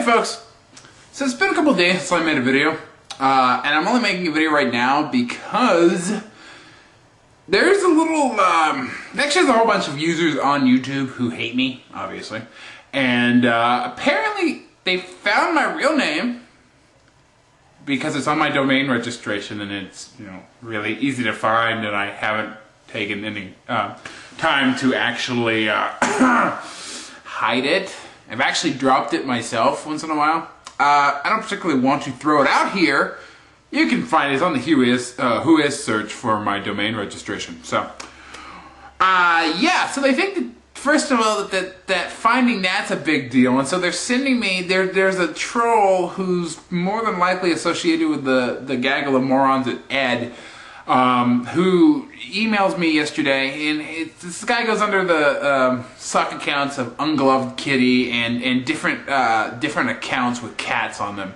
Hey folks, so it's been a couple days since I made a video, and I'm only making a video right now because there's a little, actually there's a whole bunch of users on YouTube who hate me, obviously, and apparently they found my real name because it's on my domain registration and it's, really easy to find, and I haven't taken any time to actually hide it. I've actually dropped it myself once in a while. I don't particularly want to throw it out here. You can find it on the Who Is search for my domain registration. So, yeah. So they think that, first of all, that finding that's a big deal, and so they're sending me. There's a troll who's more than likely associated with the gaggle of morons at Ed, who emails me yesterday, and this guy goes under the sock accounts of Ungloved Kitty and different accounts with cats on them.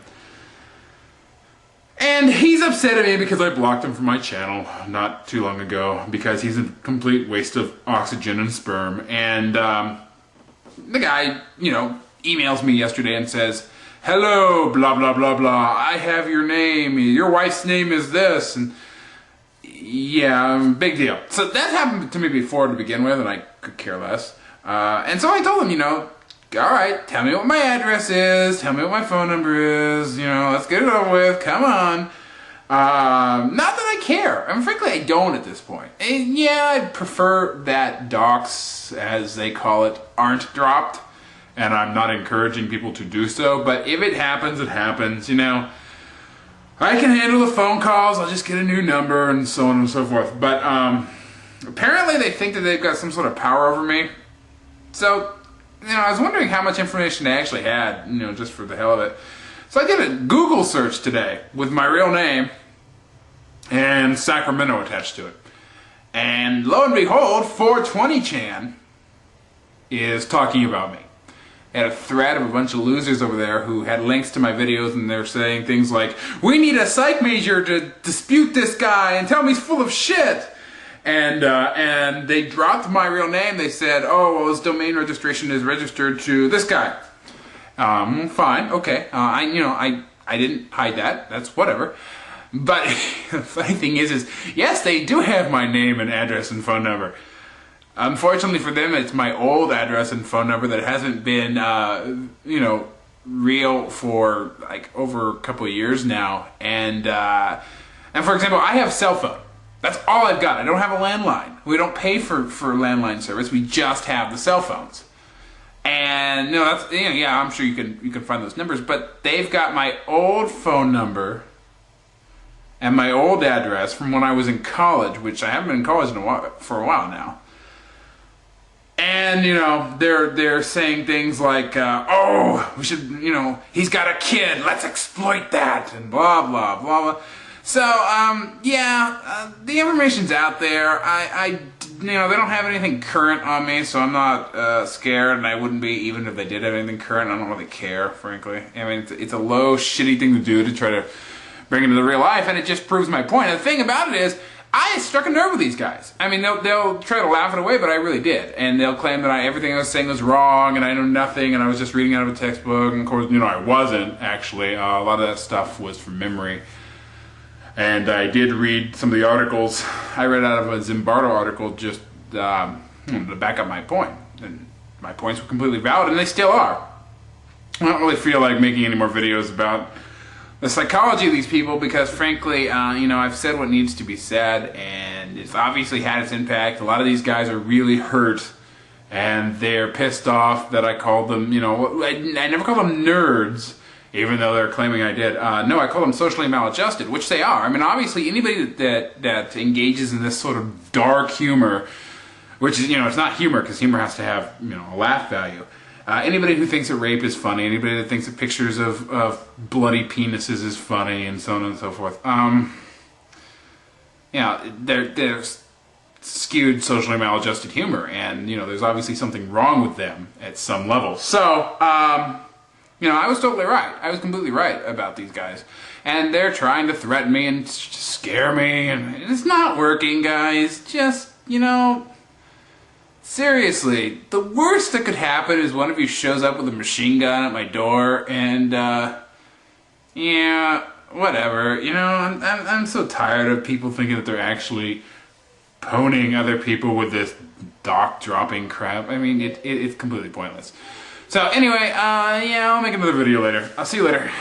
And he's upset at me because I blocked him from my channel not too long ago because he's a complete waste of oxygen and sperm. And the guy, emails me yesterday and says, "Hello, blah, blah, blah, blah. I have your name. Your wife's name is this." And yeah, big deal. So that happened to me before to begin with, and I could care less. And so I told him, all right, tell me what my address is, tell me what my phone number is, let's get it over with, come on. Not that I care. I mean, frankly, I don't at this point. And yeah, I'd prefer that docs, as they call it, aren't dropped, and I'm not encouraging people to do so, but if it happens, it happens, I can handle the phone calls, I'll just get a new number and so on and so forth. But apparently they think that they've got some sort of power over me. So, I was wondering how much information they actually had, just for the hell of it. So I did a Google search today with my real name and Sacramento attached to it. And lo and behold, 420chan is talking about me. I had a thread of a bunch of losers over there who had links to my videos, and they're saying things like, "We need a psych major to dispute this guy and tell him he's full of shit." And they dropped my real name. They said, "Oh, well, his domain registration is registered to this guy." Fine, okay. I didn't hide that. That's whatever. But the funny thing is, yes, they do have my name and address and phone number. Unfortunately for them, it's my old address and phone number that hasn't been, real for like over a couple of years now. And for example, I have a cell phone. That's all I've got. I don't have a landline. We don't pay for landline service. We just have the cell phones. And that's yeah. I'm sure you can find those numbers. But they've got my old phone number and my old address from when I was in college, which I haven't been in college for a while now. And, they're saying things like, "Oh, we should, he's got a kid, let's exploit that," and blah, blah, blah, blah. So, the information's out there. They don't have anything current on me, so I'm not scared, and I wouldn't be even if they did have anything current. I don't really care, frankly. I mean, it's a low, shitty thing to do to try to bring into the real life, and it just proves my point. And the thing about it is, I struck a nerve with these guys. I mean, they'll try to laugh it away, but I really did. And they'll claim that everything I was saying was wrong, and I know nothing, and I was just reading out of a textbook. And of course, I wasn't, actually. A lot of that stuff was from memory. And I did read some of the articles. I read out of a Zimbardo article just to back up my point. And my points were completely valid, and they still are. I don't really feel like making any more videos about the psychology of these people because, frankly, I've said what needs to be said, and it's obviously had its impact. A lot of these guys are really hurt, and they're pissed off that I called them, I never called them nerds, even though they're claiming I did. No, I call them socially maladjusted, which they are. I mean, obviously, anybody that engages in this sort of dark humor, which is, it's not humor, because humor has to have, a laugh value. Anybody who thinks that rape is funny, anybody that thinks that pictures of bloody penises is funny, and so on and so forth. They're skewed socially maladjusted humor, and there's obviously something wrong with them at some level. So, I was totally right. I was completely right about these guys, and they're trying to threaten me and scare me, and it's not working, guys. Just seriously, the worst that could happen is one of you shows up with a machine gun at my door, and yeah, whatever. You know, I'm so tired of people thinking that they're actually poning other people with this dock dropping crap. I mean, it's completely pointless. So anyway, yeah, I'll make another video later. I'll see you later.